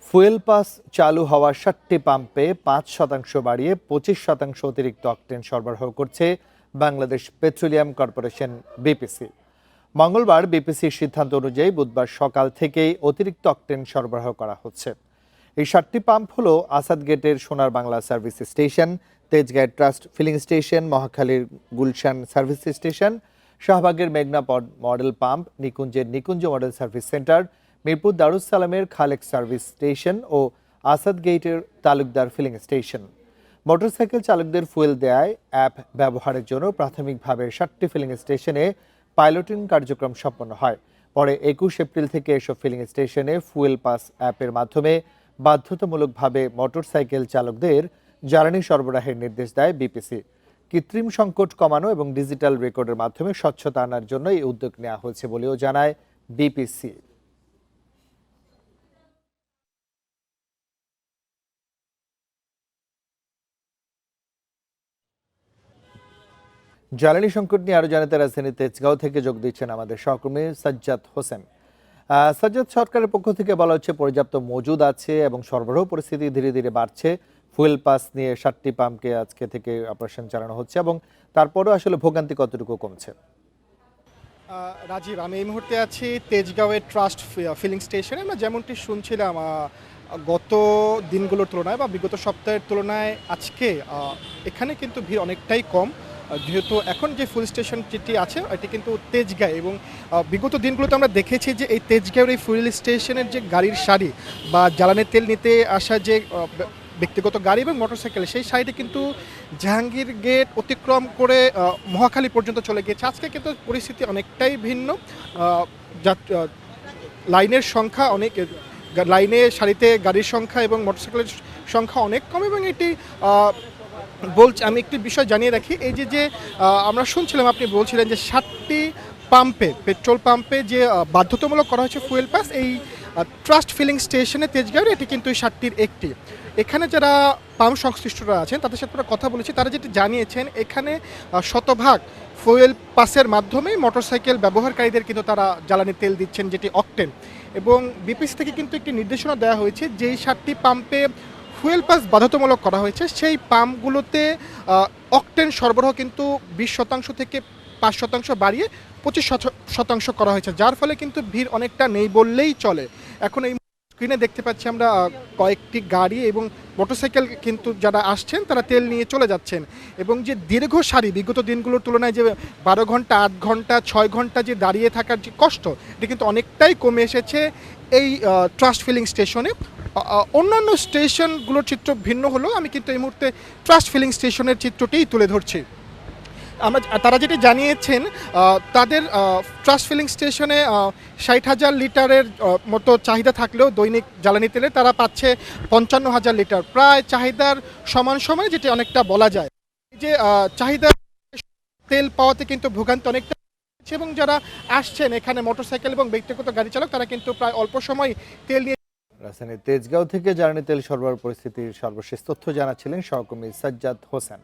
Fuel pass চালু হওয়া 7টি পাম্পে 5% বাড়িয়ে 25% অতিরিক্ত অকটেন সরবরাহ করছে বাংলাদেশ পেট্রোলিয়াম কর্পোরেশন বিপিসি। মঙ্গলবার বিপিসির সিদ্ধান্ত অনুযায়ী বুধবার সকাল থেকেই অতিরিক্ত অকটেন সরবরাহ করা হচ্ছে। এই 7টি পাম্প হলো আসাদ গেটের সোনার বাংলা সার্ভিস স্টেশন, তেজগাঁয়ের ট্রাস্ট ফিলিং স্টেশন, মহাখালীর গুলশান সার্ভিস স্টেশন, শাহবাগের মেঘনা মডেল পাম্প, নিকুঞ্জের Nikunja model service centre, Mirpur দারুস সালামের খালেক সার্ভিস স্টেশন ও আসাদ গেটের তালুকদার ফিলিং স্টেশন। মোটরসাইকেল চালকদের ফুয়েল দেয়ায় অ্যাপ ব্যবহারের জন্য প্রাথমিকভাবে 7টি ফিলিং স্টেশনে পাইলটিং কার্যক্রম সম্পন্ন হয়। পরে 21 এপ্রিল থেকে এসব ফিলিং স্টেশনে ফুয়েল পাস অ্যাপের মাধ্যমে বাধ্যতামূলকভাবে মোটরসাইকেল চালকদের জ্বালানি সরবরাহের নির্দেশ দেয় বিপিসি। কৃত্রিম সংকট কমানো এবং ডিজিটাল রেকর্ডের মাধ্যমে স্বচ্ছতা আনার জন্য এই উদ্যোগ নেওয়া হয়েছে বলেও জানায় বিপিসি। জ্বালানি সংকট নিয়ে আরো জানাতে রাজধানীর তেজগাঁও থেকে যোগ দিচ্ছেন আমাদের সহকর্মী সাজ্জাদ হোসেন। সাজ্জাদ, সরকারের পক্ষ থেকে বলা হচ্ছে পর্যাপ্ত মজুদ আছে এবং সরবরাহ পরিস্থিতি ধীরে ধীরে বাড়ছে। ফুয়েল পাস নিয়ে 7টি পাম্পকে আজকে থেকে অপারেশন চালানো হচ্ছে এবং তারপরেও আসলে ভোগান্তি কতটুকু কমছে? রাজীব, আমি এই মুহূর্তে আছি তেজগাঁওয়ের ট্রাস্ট ফিলিং স্টেশনে। আমরা যেমনটি শুনছিলাম, গত দিনগুলোর তুলনায় বা বিগত সপ্তাহের তুলনায় আজকে এখানে কিন্তু ভিড় অনেকটাই কম, যেহেতু এখন যে ফুল স্টেশনটি আছে এটি কিন্তু তেজগাঁও, এবং বিগত দিনগুলোতে আমরা দেখেছি যে এই তেজগাঁওয়ের এই ফুয়েল স্টেশনের যে গাড়ির সারি বা জ্বালানি তেল নিতে আসা যে ব্যক্তিগত গাড়ি এবং মোটরসাইকেল, সেই সাইডে কিন্তু জাহাঙ্গীর গেট অতিক্রম করে মহাখালী পর্যন্ত চলে গিয়েছে। আজকে কিন্তু পরিস্থিতি অনেকটাই ভিন্ন। লাইনের সংখ্যা অনেক, লাইনে সারিতে গাড়ির সংখ্যা এবং মোটরসাইকেলের সংখ্যা অনেক কম, এবং এটি আমি একটি বিষয় জানিয়ে রাখি। এই যে আমরা শুনছিলাম, আপনি বলছিলেন যে 7টি পাম্পে, পেট্রোল পাম্পে যে বাধ্যতামূলক করা হয়েছে ফুয়েল পাস, এই ট্রাস্ট ফিলিং স্টেশনে তেজগাঁওয়ের এটি কিন্তু এই 7টির একটি। এখানে যারা পাম্প সংশ্লিষ্টরা আছেন তাদের সাথে আমরা কথা বলেছি, তারা যেটি জানিয়েছেন এখানে শতভাগ ফুয়েল পাসের মাধ্যমে মোটরসাইকেল ব্যবহারকারীদের কিন্তু তারা জ্বালানি তেল দিচ্ছেন, যেটি অকটেন। এবং বিপিসি থেকে কিন্তু একটি নির্দেশনা দেওয়া হয়েছে, যেই 7টি পাম্পে ফুয়েল পাস বাধ্যতামূলক করা হয়েছে সেই পাম্পগুলোতে অকটেন সরবরাহ কিন্তু 20% থেকে 5% বাড়িয়ে 25% করা হয়েছে, যার ফলে কিন্তু ভিড় অনেকটা নেই বললেই চলে। এখন এই স্ক্রিনে দেখতে পাচ্ছি আমরা কয়েকটি গাড়ি এবং মোটরসাইকেল কিন্তু যারা আসছেন তারা তেল নিয়ে চলে যাচ্ছেন, এবং যে দীর্ঘ সারি বিগত দিনগুলোর তুলনায় যে 12 ঘন্টা, 8 ঘন্টা, 6 ঘন্টা যে দাঁড়িয়ে থাকার যে কষ্ট, এটি কিন্তু অনেকটাই কমে এসেছে এই ট্রাস্ট ফিলিং স্টেশনে। অন্যান্য স্টেশনগুলোর চিত্র ভিন্ন হলেও আমি কিন্তু এই মুহূর্তে ট্রাস্ট ফিলিং স্টেশনের চিত্রটিই তুলে ধরছি। তারা যেটি জানিয়েছেন, তাদের ট্রাস্ট ফিলিং স্টেশনে 60,000 লিটারের মতো চাহিদা থাকলেও দৈনিক জ্বালানি তেলে তারা পাচ্ছে 55,000 লিটার, প্রায় চাহিদার সমান, যেটি অনেকটা বলা যায়। এই যে চাহিদা তেল পাওয়াতে কিন্তু ভোগান্তি অনেকটা, এবং যারা আসছেন এখানে মোটরসাইকেল এবং ব্যক্তিগত গাড়ি চালক, তারা কিন্তু প্রায় অল্প সময় তেল নিয়ে। রাজধানীর তেজগাঁও থেকে জ্বালানি তেল সরবরাহ পরিস্থিতির সর্বশেষ তথ্য জানাচ্ছিলেন সহকর্মী সাজ্জাদ হোসেন।